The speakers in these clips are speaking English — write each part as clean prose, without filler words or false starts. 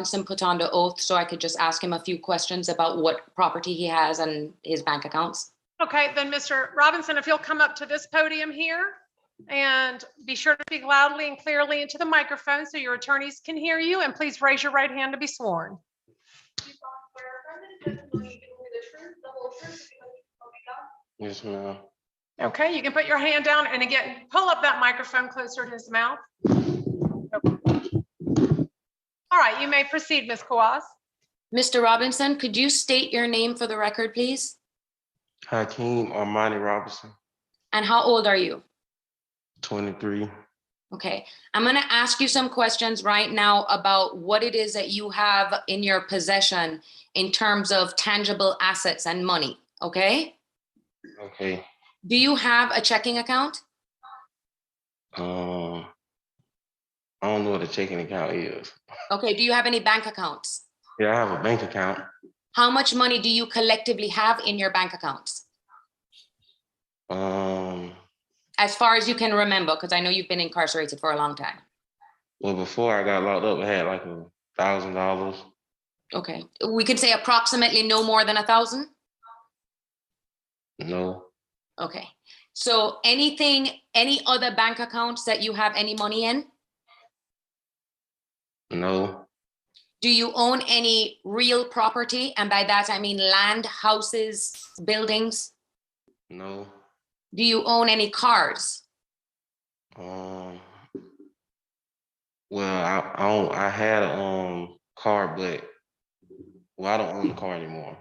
Robinson put on the oath so I could just ask him a few questions about what property he has and his bank accounts? Okay, then Mr. Robinson, if you'll come up to this podium here and be sure to speak loudly and clearly into the microphone so your attorneys can hear you, and please raise your right hand to be sworn. Yes, ma'am. Okay, you can put your hand down and again, pull up that microphone closer to his mouth. All right, you may proceed, Ms. Kawaz. Mr. Robinson, could you state your name for the record, please? Hakeem Armani Robinson, And how old are you? 23. Okay, I'm going to ask you some questions right now about what it is that you have in your possession in terms of tangible assets and money, okay? Okay. Do you have a checking account? I don't know what a checking account is. Okay, do you have any bank accounts? Yeah, I have a bank account. How much money do you collectively have in your bank accounts? As far as you can remember, because I know you've been incarcerated for a long time. Well, before I got locked up, I had like $1,000. Okay, we could say approximately no more than 1,000? No. Okay, so any other bank accounts that you have any money in? No. Do you own any real property? And by that, I mean land, houses, buildings? No. Do you own any cars? Well, I had a car, but I don't own the car anymore.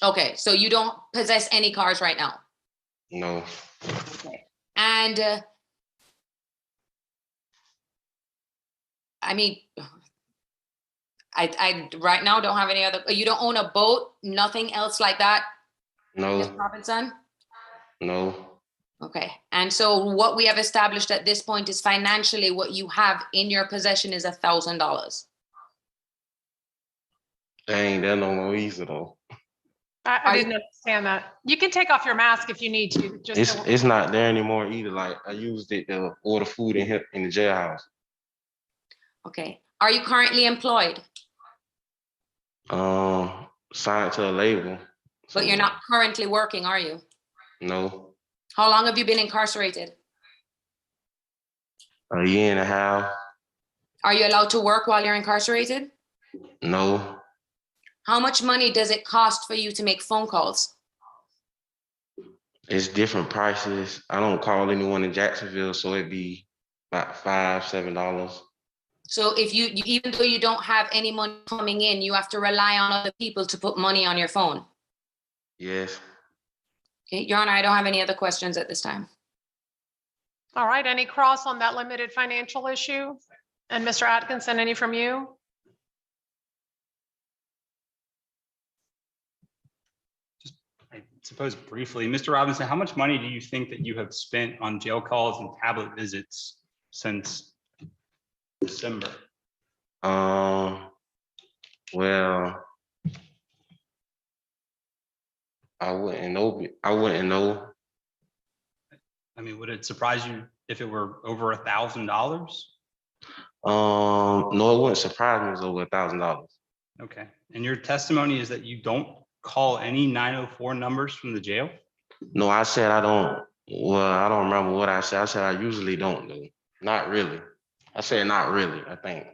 Okay, so you don't possess any cars right now? No. Okay. And I mean, I right now don't have any other, you don't own a boat, nothing else like that? No. Mr. Robinson? No. Okay, and so what we have established at this point is financially what you have in your possession is $1,000. Dang, that no more easy though. I didn't understand that. You can take off your mask if you need to. It's not there anymore either. Like I used it to order food in the jailhouse. Okay, are you currently employed? Signed to a label. But you're not currently working, are you? No. How long have you been incarcerated? A year and a half. Are you allowed to work while you're incarcerated? No. How much money does it cost for you to make phone calls? It's different prices. I don't call anyone in Jacksonville, so it'd be about $5, $7. So if you even though you don't have any money coming in, you have to rely on other people to put money on your phone? Yes. Okay, Your Honor, I don't have any other questions at this time. All right, any cross on that limited financial issue? And Mr. Atkinson, any from you? I suppose briefly, Mr. Robinson, how much money do you think that you have spent on jail calls and tablet visits since December? Well, I wouldn't know. I wouldn't know. I mean, would it surprise you if it were over $1,000? No, it wouldn't surprise me. It's over $1,000. Okay, and your testimony is that you don't call any 904 numbers from the jail? No, I said I don't. Well, I don't remember what I said. I said I usually don't do. Not really. I said not really, I think.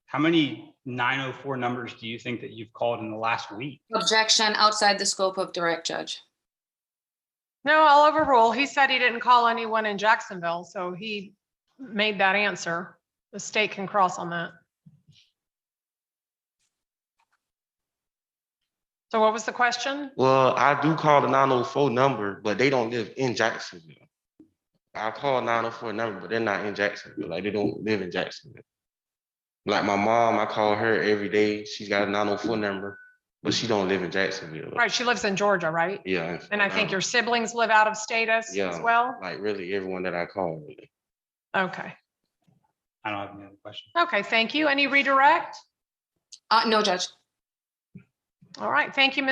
How many 904 numbers do you think that you've called in the last week? Objection outside the scope of direct judge. No, I'll overrule. He said he didn't call anyone in Jacksonville, so he made that answer. The state can cross on that. So what was the question? Well, I do call the 904 number, but they don't live in Jacksonville. I call 904 number, but they're not in Jacksonville. Like they don't live in Jacksonville. Like my mom, I call her every day. She's got a 904 number, but she don't live in Jacksonville. Right, she lives in Georgia, right? Yeah. And I think your siblings live out of state as well? Like really everyone that I call. Really. Okay. I don't have any other questions. Okay, thank you. Any redirect? No, Judge. All right, thank you, Ms.